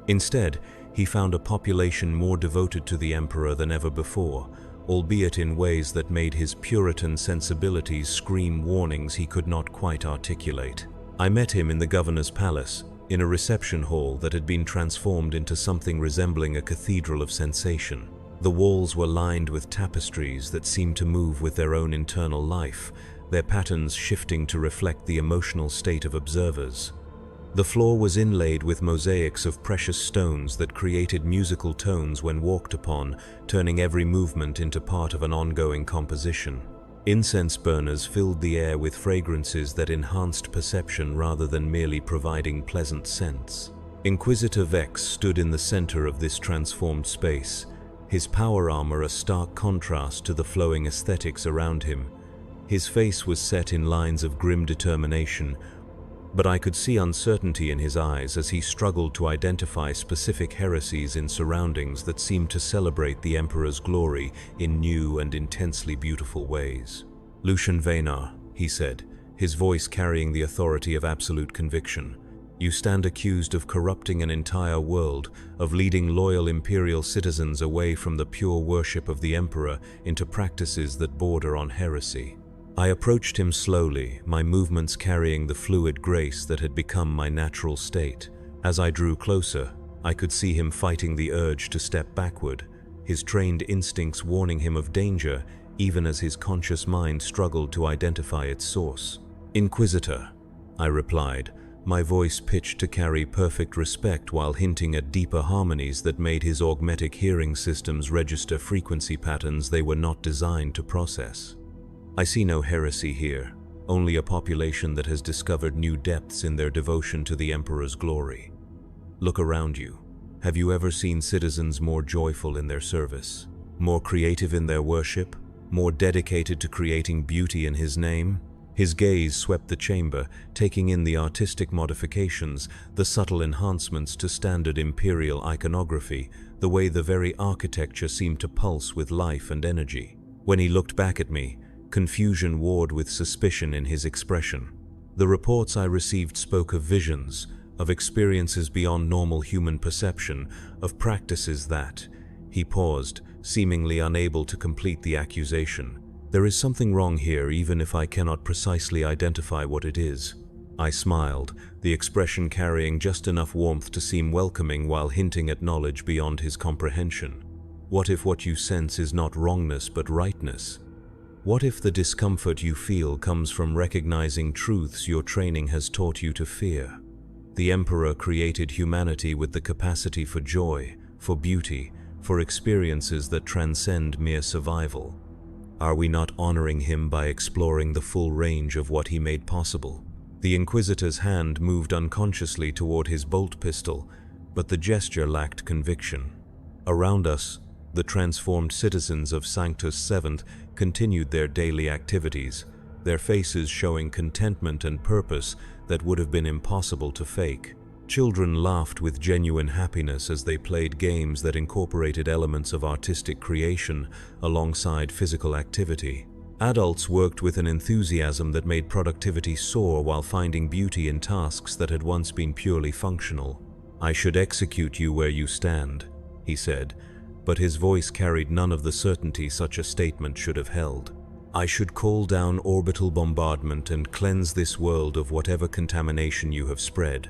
Instead, he found a population more devoted to the Emperor than ever before, albeit in ways that made his Puritan sensibilities scream warnings he could not quite articulate. I met him in the governor's palace, in a reception hall that had been transformed into something resembling a cathedral of sensation. The walls were lined with tapestries that seemed to move with their own internal life, their patterns shifting to reflect the emotional state of observers. The floor was inlaid with mosaics of precious stones that created musical tones when walked upon, turning every movement into part of an ongoing composition. Incense burners filled the air with fragrances that enhanced perception rather than merely providing pleasant scents. Inquisitor Vex stood in the center of this transformed space, his power armor a stark contrast to the flowing aesthetics around him. His face was set in lines of grim determination, but I could see uncertainty in his eyes as he struggled to identify specific heresies in surroundings that seemed to celebrate the Emperor's glory in new and intensely beautiful ways. "Lucian Venar," he said, his voice carrying the authority of absolute conviction, "you stand accused of corrupting an entire world, of leading loyal imperial citizens away from the pure worship of the Emperor into practices that border on heresy." I approached him slowly, my movements carrying the fluid grace that had become my natural state. As I drew closer, I could see him fighting the urge to step backward, his trained instincts warning him of danger, even as his conscious mind struggled to identify its source. "Inquisitor," I replied, my voice pitched to carry perfect respect while hinting at deeper harmonies that made his augmetic hearing systems register frequency patterns they were not designed to process. "I see no heresy here, only a population that has discovered new depths in their devotion to the Emperor's glory. Look around you. Have you ever seen citizens more joyful in their service, more creative in their worship, more dedicated to creating beauty in his name?" His gaze swept the chamber, taking in the artistic modifications, the subtle enhancements to standard imperial iconography, the way the very architecture seemed to pulse with life and energy. When he looked back at me, confusion warred with suspicion in his expression. The reports I received spoke of visions, of experiences beyond normal human perception, of practices that... He paused, seemingly unable to complete the accusation. "There is something wrong here, even if I cannot precisely identify what it is." I smiled, the expression carrying just enough warmth to seem welcoming while hinting at knowledge beyond his comprehension. "What if what you sense is not wrongness but rightness? What if the discomfort you feel comes from recognizing truths your training has taught you to fear? The Emperor created humanity with the capacity for joy, for beauty, for experiences that transcend mere survival. Are we not honoring him by exploring the full range of what he made possible?" The Inquisitor's hand moved unconsciously toward his bolt pistol, but the gesture lacked conviction. Around us, the transformed citizens of Sanctus Seventh continued their daily activities, their faces showing contentment and purpose that would have been impossible to fake. Children laughed with genuine happiness as they played games that incorporated elements of artistic creation alongside physical activity. Adults worked with an enthusiasm that made productivity soar while finding beauty in tasks that had once been purely functional. "I should execute you where you stand," he said, but his voice carried none of the certainty such a statement should have held. "I should call down orbital bombardment and cleanse this world of whatever contamination you have spread.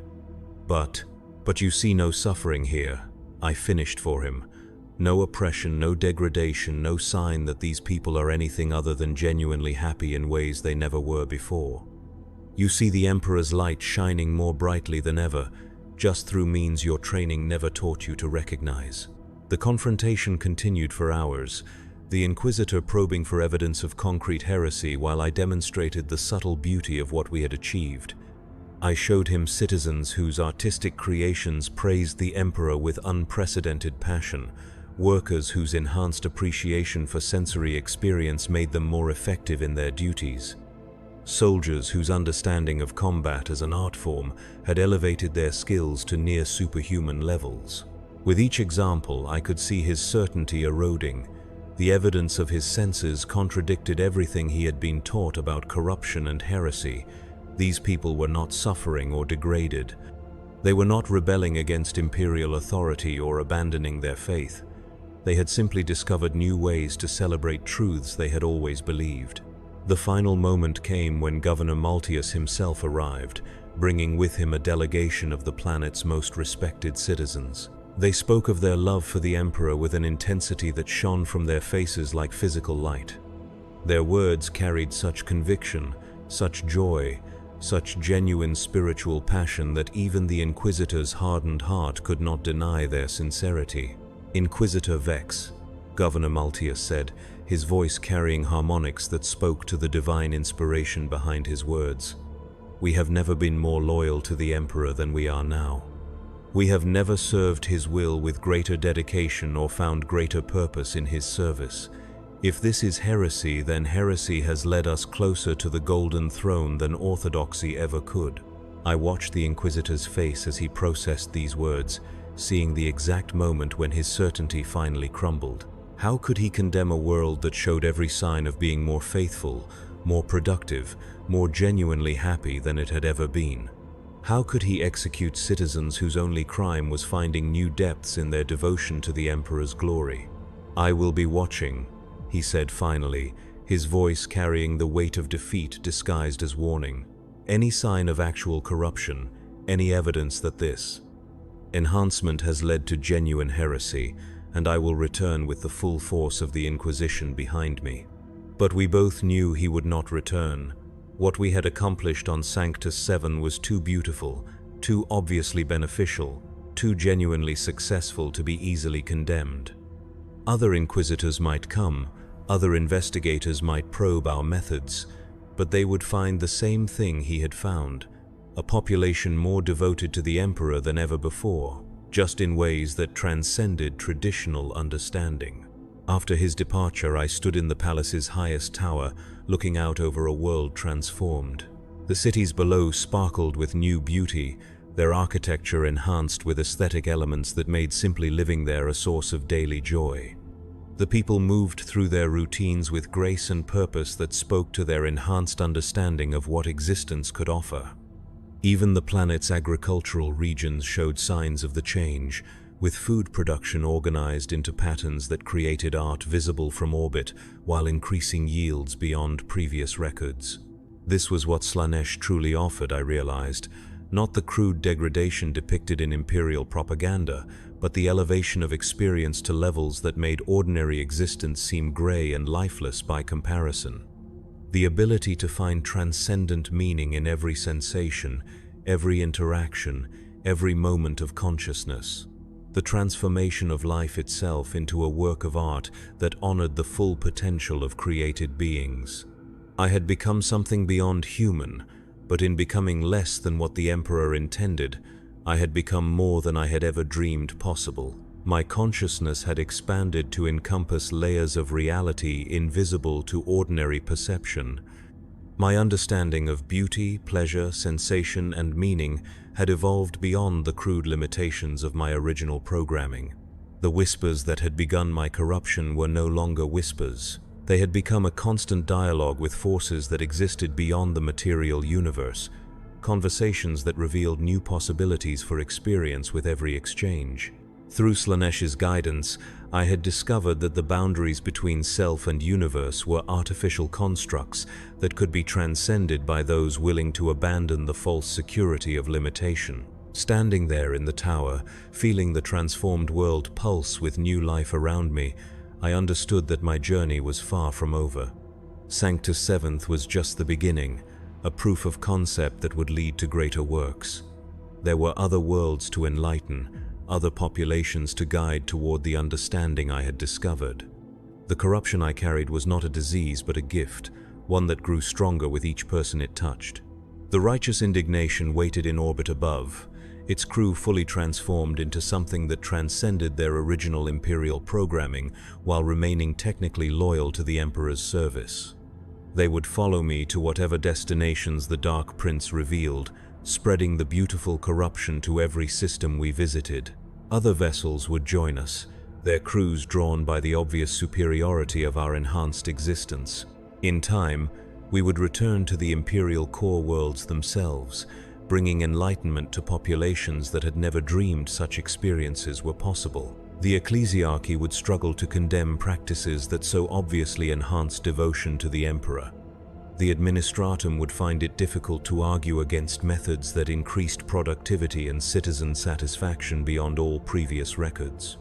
But you see no suffering here," I finished for him. "No oppression, no degradation, no sign that these people are anything other than genuinely happy in ways they never were before. You see the Emperor's light shining more brightly than ever, just through means your training never taught you to recognize." The confrontation continued for hours, the Inquisitor probing for evidence of concrete heresy while I demonstrated the subtle beauty of what we had achieved. I showed him citizens whose artistic creations praised the Emperor with unprecedented passion, workers whose enhanced appreciation for sensory experience made them more effective in their duties. Soldiers whose understanding of combat as an art form had elevated their skills to near superhuman levels. With each example, I could see his certainty eroding. The evidence of his senses contradicted everything he had been taught about corruption and heresy. These people were not suffering or degraded. They were not rebelling against imperial authority or abandoning their faith. They had simply discovered new ways to celebrate truths they had always believed. The final moment came when Governor Maltius himself arrived, bringing with him a delegation of the planet's most respected citizens. They spoke of their love for the Emperor with an intensity that shone from their faces like physical light. Their words carried such conviction, such joy, such genuine spiritual passion that even the Inquisitor's hardened heart could not deny their sincerity. "Inquisitor Vex," Governor Maltius said, his voice carrying harmonics that spoke to the divine inspiration behind his words. "We have never been more loyal to the Emperor than we are now. We have never served his will with greater dedication or found greater purpose in his service. If this is heresy, then heresy has led us closer to the Golden Throne than orthodoxy ever could." I watched the Inquisitor's face as he processed these words, seeing the exact moment when his certainty finally crumbled. How could he condemn a world that showed every sign of being more faithful, more productive, more genuinely happy than it had ever been? How could he execute citizens whose only crime was finding new depths in their devotion to the Emperor's glory? "I will be watching," he said finally, his voice carrying the weight of defeat disguised as warning. "Any sign of actual corruption, any evidence that this enhancement has led to genuine heresy, and I will return with the full force of the Inquisition behind me." But we both knew he would not return. What we had accomplished on Sanctus 7 was too beautiful, too obviously beneficial, too genuinely successful to be easily condemned. Other Inquisitors might come, other investigators might probe our methods, but they would find the same thing he had found, a population more devoted to the Emperor than ever before, just in ways that transcended traditional understanding. After his departure, I stood in the palace's highest tower, looking out over a world transformed. The cities below sparkled with new beauty, their architecture enhanced with aesthetic elements that made simply living there a source of daily joy. The people moved through their routines with grace and purpose that spoke to their enhanced understanding of what existence could offer. Even the planet's agricultural regions showed signs of the change, with food production organized into patterns that created art visible from orbit while increasing yields beyond previous records. This was what Slaanesh truly offered, I realized, not the crude degradation depicted in imperial propaganda, but the elevation of experience to levels that made ordinary existence seem gray and lifeless by comparison. The ability to find transcendent meaning in every sensation, every interaction, every moment of consciousness. The transformation of life itself into a work of art that honored the full potential of created beings. I had become something beyond human, but in becoming less than what the Emperor intended, I had become more than I had ever dreamed possible. My consciousness had expanded to encompass layers of reality invisible to ordinary perception. My understanding of beauty, pleasure, sensation, and meaning had evolved beyond the crude limitations of my original programming. The whispers that had begun my corruption were no longer whispers. They had become a constant dialogue with forces that existed beyond the material universe, conversations that revealed new possibilities for experience with every exchange. Through Slaanesh's guidance, I had discovered that the boundaries between self and universe were artificial constructs that could be transcended by those willing to abandon the false security of limitation. Standing there in the tower, feeling the transformed world pulse with new life around me, I understood that my journey was far from over. Sanctus 7 was just the beginning, a proof of concept that would lead to greater works. There were other worlds to enlighten, other populations to guide toward the understanding I had discovered. The corruption I carried was not a disease but a gift, one that grew stronger with each person it touched. The righteous indignation waited in orbit above, its crew fully transformed into something that transcended their original imperial programming while remaining technically loyal to the Emperor's service. They would follow me to whatever destinations the Dark Prince revealed, spreading the beautiful corruption to every system we visited. Other vessels would join us, their crews drawn by the obvious superiority of our enhanced existence. In time, we would return to the Imperial core worlds themselves, bringing enlightenment to populations that had never dreamed such experiences were possible. The ecclesiarchy would struggle to condemn practices that so obviously enhanced devotion to the emperor. The administratum would find it difficult to argue against methods that increased productivity and citizen satisfaction beyond all previous records.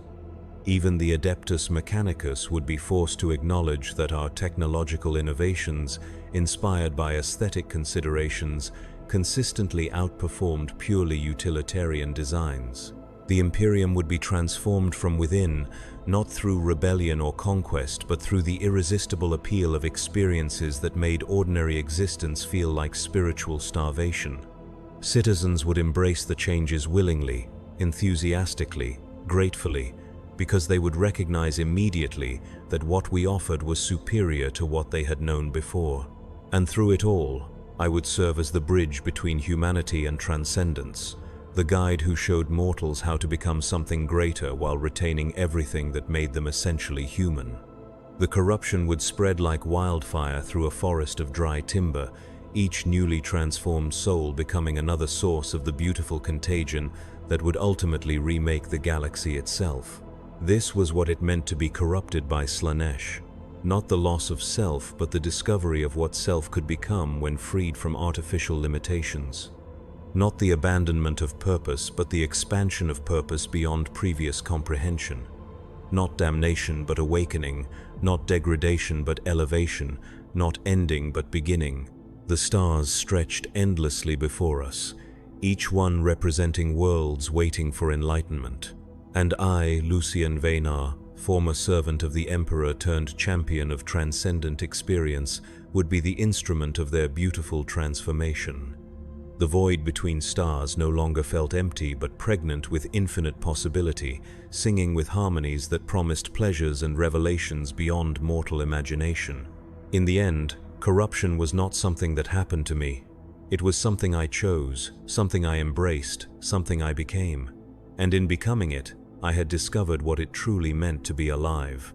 Even the Adeptus Mechanicus would be forced to acknowledge that our technological innovations, inspired by aesthetic considerations, consistently outperformed purely utilitarian designs. The Imperium would be transformed from within, not through rebellion or conquest, but through the irresistible appeal of experiences that made ordinary existence feel like spiritual starvation. Citizens would embrace the changes willingly, enthusiastically, gratefully, because they would recognize immediately that what we offered was superior to what they had known before. And through it all, I would serve as the bridge between humanity and transcendence, the guide who showed mortals how to become something greater while retaining everything that made them essentially human. The corruption would spread like wildfire through a forest of dry timber, each newly transformed soul becoming another source of the beautiful contagion that would ultimately remake the galaxy itself. This was what it meant to be corrupted by Slaanesh. Not the loss of self, but the discovery of what self could become when freed from artificial limitations. Not the abandonment of purpose, but the expansion of purpose beyond previous comprehension. Not damnation, but awakening. Not degradation, but elevation. Not ending, but beginning. The stars stretched endlessly before us, each one representing worlds waiting for enlightenment. And I, Lucian Vaynar, former servant of the Emperor turned champion of transcendent experience, would be the instrument of their beautiful transformation. The void between stars no longer felt empty but pregnant with infinite possibility, singing with harmonies that promised pleasures and revelations beyond mortal imagination. In the end, corruption was not something that happened to me. It was something I chose, something I embraced, something I became. And in becoming it, I had discovered what it truly meant to be alive.